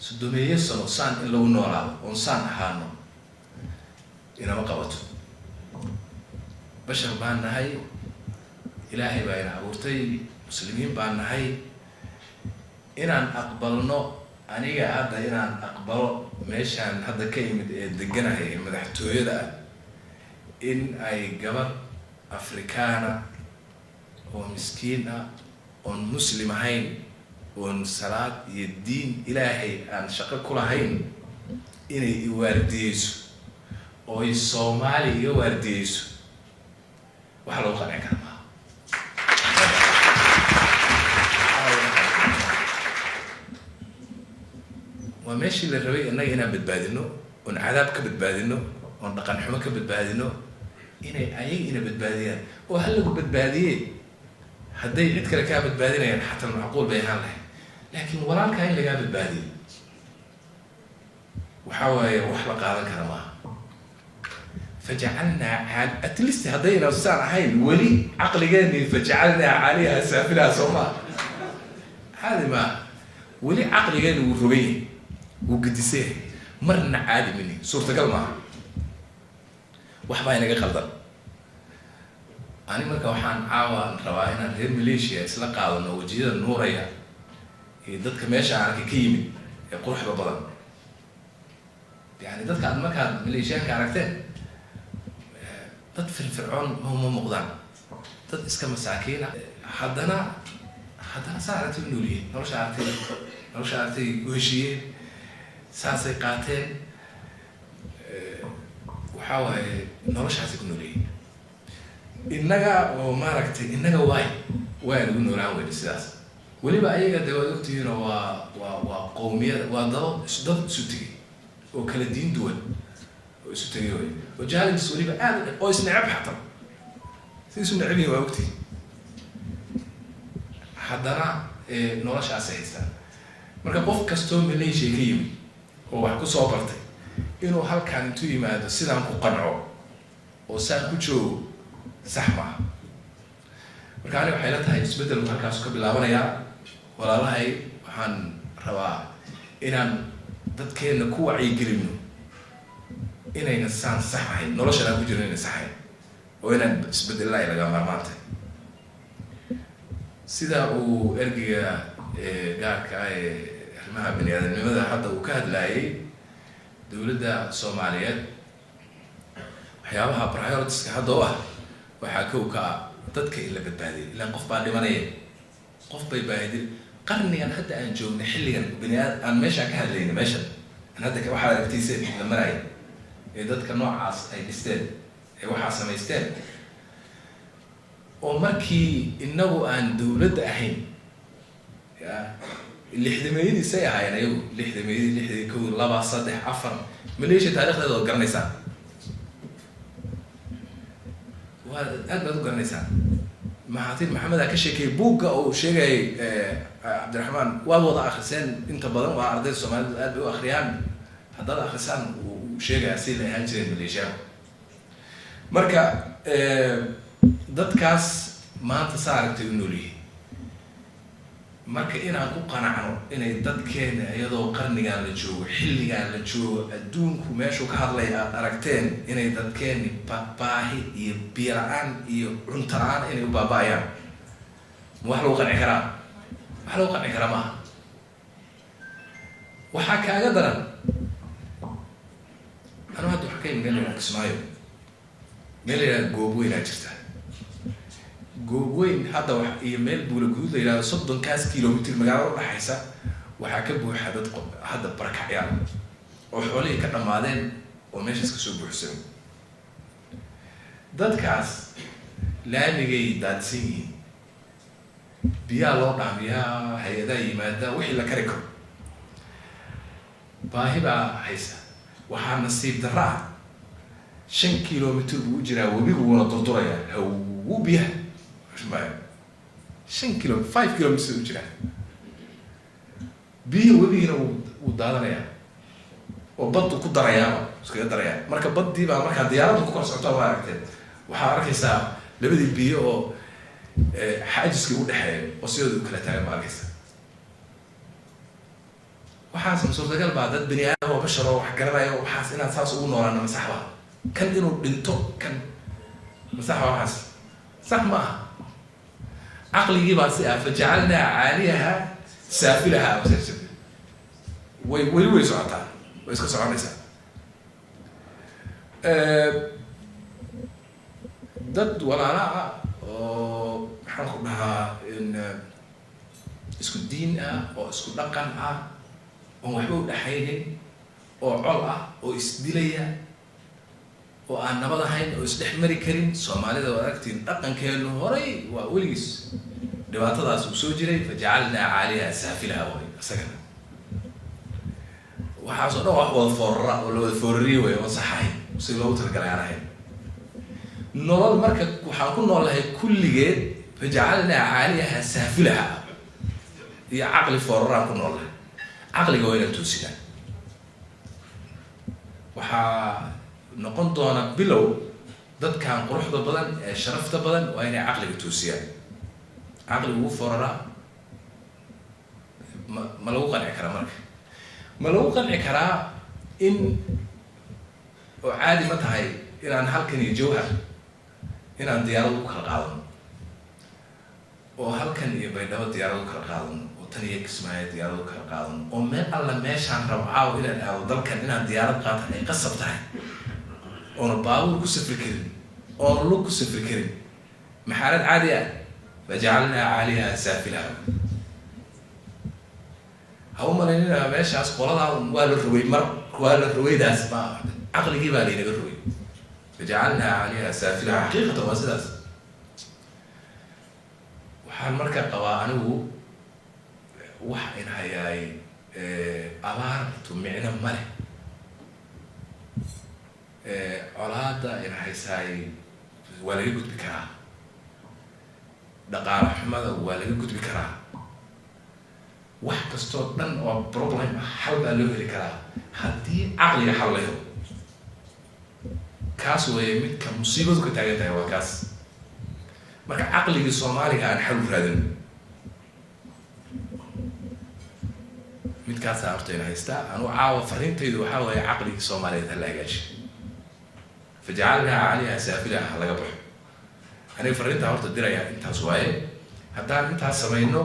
سدومية سنة سان إلا ونورا ونسان حانو إنا ما قوته بشر بان هاي إلهي باين عبورتي مسلمين بان هاي إنا أقبلنا أنيجا هذا إنا أقبل ماشان هذا كلمة دجنا هي مدحتوه ده إن أي جبر أفريكانا ومسكينة ومسلمين ونصلاة الدين إلهي أن شق كل هين إن يوارديس أو الصومالي يوارديس وحلو قناع كلامه وماشي للربيع إنه هنا بتبادلنه ونعذاب كبتبادلنه ونقن حما كبتبادلنه إنه أي إنه بتبادلين وهل بتبادلين حدي عد كلا كابت بادينا يعني حتى المعقول بيهان له لكن وران كاين اللي قابل بادي وحاول وحلق هذا الكلام فجعلنا عال اتليست هدينا وسان هاي ولي عقل جاني فجعلنا عليها سافلها سوما هذه ما ولي عقل جاني وربيه وقدسيه مرنا عادي مني صورة قلمها وحباينا قلدر أنا مركا وحان عاوان رواينا غير ميليشيا إسلا قادنا وجيدا النورية دادك ماشا عاركي كيمي يقول حبا بضان يعني دادك عاد مركا ميليشيا كاركتين داد في الفرعون هم مقدان داد إسكا مساكين حدنا ساعرتي منوليه نوش عارتي وهشيين ساسي قاتين وحاوة نوش عارتي منوليه إننا وماركتي إننا واي نقول نوران وين السياسة ولي بقى أيها دول كتير وقومية وضل سوتي وكل الدين دول سوتي وجهال السوري بقى أو يسنعب حتى سيسون عبي وقتي حضرنا نورش عسيسان مركب قف كستوم اللي شيء كيم هو حكوا صوبرتي إنه هل كان توي ما هذا سلام قنعو وسان كتشو زحمة marka waxay la tahay isbedel halkaas ka bilaabanaya walaalahay waxaan rabaa inaan dadkeena ku wacyi gelino inayna saan sax ahayn noloshana ku jirnayna sax ahayn oo inaan isbedel laga maarmaantay sida uu ergiga gaarka ah arrimaha bini'aadanimada hadda uu ka hadlayay dawladda Soomaaliyeed waxyaabaha priorities-ka hadda waxaa kow ka dadka ila badbaadiyay ilaa qof baa dhimanaya qof bay baahidin qarnigan hadda aan joogno xilligan bini'aad aan meesha ka hadlayno meesha aan hadda waxa aragtiisay la maray dadka noocaas ay dhisteen waxa samaysteen oo markii inagu aan dawladda ahayn lixdameeyadii say ahaayeen ayagu lixdameeyadii kow laba saddex afar maleeshiya taariikhdeeda oo garanaysaa aad baad u garanaysaa maxaatiir maxamed aa ka sheekay buugga oo sheegay cabdiraxmaan waad wada akhriseen inta badan waa ardayda Soomaaliyeed aad bay u akhriyaan haddaad akhrisaan uu sheegaya si la ahaan jireen maleeshiya marka dadkaas maanta saaragtay u noolyihiin marka inaan ku qanacno inay dadkeena iyadoo qarnigan la joogo xilligan la joogo adduunku meeshuu ka hadlay aad aragteen inay dadkeeni baahi iyo biyo la'aan iyo cunto la'aan inay u baabaayaan wax lagu qanci karaa maaha waxaa kaaga daran anu hadda waxa ka imganaya Kismaayo meel yaraad goob weynaa jirta goob weyn hadda wax iyo meel buula guud la yiraahdo 30 kilomitir magaalada u dhaxaysa waxaa ka buuxa dad hadda barakacyaal oo xoolihii ka dhamaadeen oo meeshaas ka soo buuxsan dadkaas laamigay daadsan yihiin biyaa loo dhaamiyaa hay'adaha yimaada wixii la kari karo baahi baa haysa waxaa nasiib darra 5 kilomitir buu jiraa webigu wuuna durduraya hawu biyaha 5 kilomitir 5 kilomitir u jiraa biyo webigiina uu daadanayaa oo baddu ku darayaa iskaga darayaa marka baddii baa markaa diyaaraddu ku kor socoto waa aragteen waxaa arkaysaa labadii biyo oo xaajiskii u dhexeeya oo sidooda u kala taagan ma arkaysaa waxaas suurtagal baa dad bani aadam oo bashar oo wax garanayo waxaas inaad saas ugu noolaano ma sax baa kan inuu dhinto kan ma sax baa waxaas sax ma aha caqligii baa si ah fajacalnaa caaliyaha saafilaha way socotaa way iska soconaysaa dad walaala ah oo maxaan ku dhahaa isku diin ah oo isku dhaqan ah oo waxba u dhaxaynin oo col ah oo isdilaya oo aan nabad ahayn oo isdhex mari karin Soomaalida waa aragtiin dhaqankeenu horay waa weligiis dhibaatadaas uu soo jiray fajacalnaa caaliyaha saafilaha way asagana waxaas oo dhan wax wada foorara oo loo foorariyo way oo saxay si loogu talagalay ahayn nolol marka waxaan ku noolahay kulligeed fajacalnaa caaliyaha saafilaha iyo caqli foorara ku noolahay caqliga waa inaan toosinaa waxaa noqon doona bilow dadkan quruxda badan ee sharafta badan waa inay caqliga toosiyaan caqliga ugu foorara ma lagu qanci karaa marka ma lagu qanci karaa in oo caadi ma tahay inaan halkan iyo jawhar inaan diyaarad u kala qaadano oo halkan iyo baydhabo diyaarad u kala qaadano oo tan iyo kismaayo diyaarad u kala qaadano oo meel alla meeshaan rabcaaw inaan aado dalkan inaan diyaarad qaatan ay qasab tahay oona baabuur ku safri karin oona lug ku safri karin maxaalad caadi ah fajacalnaa caaliyaha saafilaha ha u malaynina meeshaas qoladaa waa la rogay mar waa la rogaydaas ma caqligii baa laynaga rogay fajacalnaa caaliyaha saafilaha xaqiiqatan waa sidaas waxaan marka qabaa anigu wax in hayaay abaartu micno male colaada in haysaay waa laga gudbi karaa dhaqaale xumada waa laga gudbi karaa wax kastoo dhan oo problem xal baa loo heli karaa haddii caqliga xal la helo kaas weeye midka musiibadu ka taagan tahay waa kaas marka caqligii Soomaaliga aan xal u raadin midkaas horta in haysta anu caawa fariintaydu waxaa weeye caqligii Soomaaliyeed ha la hagaajiyo fajacalnaa caaliyaha saafilaha laga baxo aniga fariinta horta diraya intaas waaye haddaan intaas samayno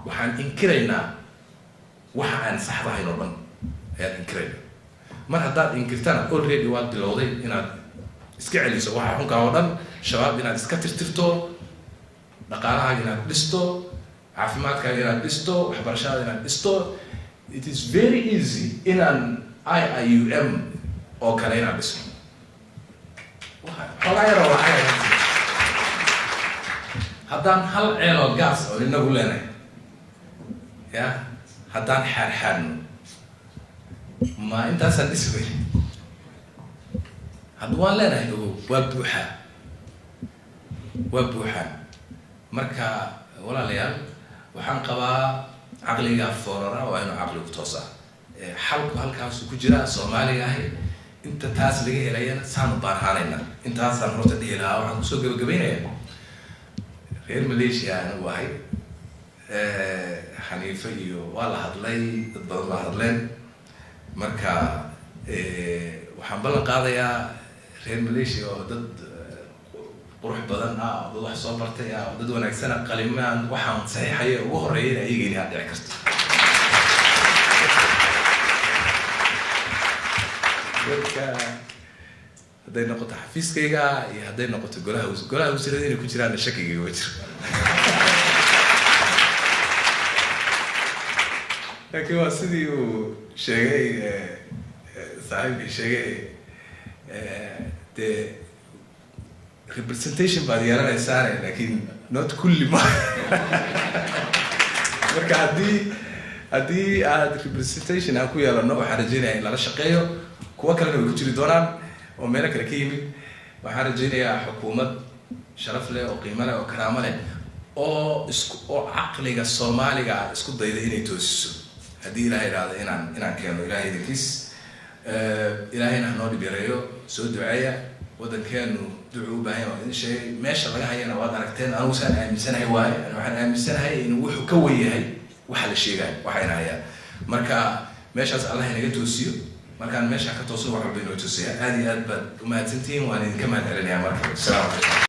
waxaan inkiraynaa waxa aan saxdahayn oo dhan ayaan inkiraynaa mar haddaad inkirtana already waad bilowday inaad iska celiso waxa xunkaa oo dhan shabaab inaad iska tirtirto dhaqaalahaaga inaad dhisto caafimaadkaaga inaad dhisto waxbarashada inaad dhisto it is very easy inaan IIUM oo kale inaad dhiso xogaa yaroo lacag haddaan hal ceeloo gaas oo inagu leenahay ya haddaan xaarxaadno ma intaasaan dhisi weyne hadda waan leenahay ogow waa buuxaa marka walaalayaal waxaan qabaa caqliga foorara waa inuu caqligu toosaa xalku halkaasu ku jira Soomaaliga ahi inta taas laga helayana saan u baarhaanayna intaasaan horta dhihi lahaa waxaan kusoo gabagabaynayaa reer Malaysia anigu ahay Xaniifa iyo waa la hadlay dad badan baa hadleen marka waxaan ballan qaadayaa reer Malaysia oo dad qurux badan ah dad wax soo bartay ah dad wanaagsan qalimaan waxaan saxiixay ugu horeeyay ayagii inaad dhici karto dadka hadday noqoto xafiiskayga iyo hadday noqoto golaha wasiirada inay ku jiraan shakiga waa jira laakiin waa sidii uu sheegay saaxiibkii sheegay dee representation baad yeelanaysaane laakiin not kulli ma marka haddii aad representation aan ku yeelano waxaan rajaynayaa in lala shaqeeyo kuwa kalena way ku jiri doonaan oo meelo kale ka yimid waxaan rajaynayaa xukuumad sharaf leh oo qiimo leh oo karaamo leh oo caqliga Soomaaliga isku dayda inay toosiso haddii Ilaahay yiraahdo inaan keeno Ilaahay idinkiis ilaahayna noo dhibireeyo soo duceeya wadankeenu duco u baahan yahay in shay meesha laga hayana waad aragteen anigu saan aaminsanahay waaye waxaan aaminsanahay in wuxuu ka weeyahay waxa la sheegay waxayna hayaan marka meeshaas Allah inaga toosiyo markaan meesha ka toosno wax walba inoo toosiya aad iyo aad baad u mahadsantihiin waan idinka mahadcelinayaa marka salaam alaykum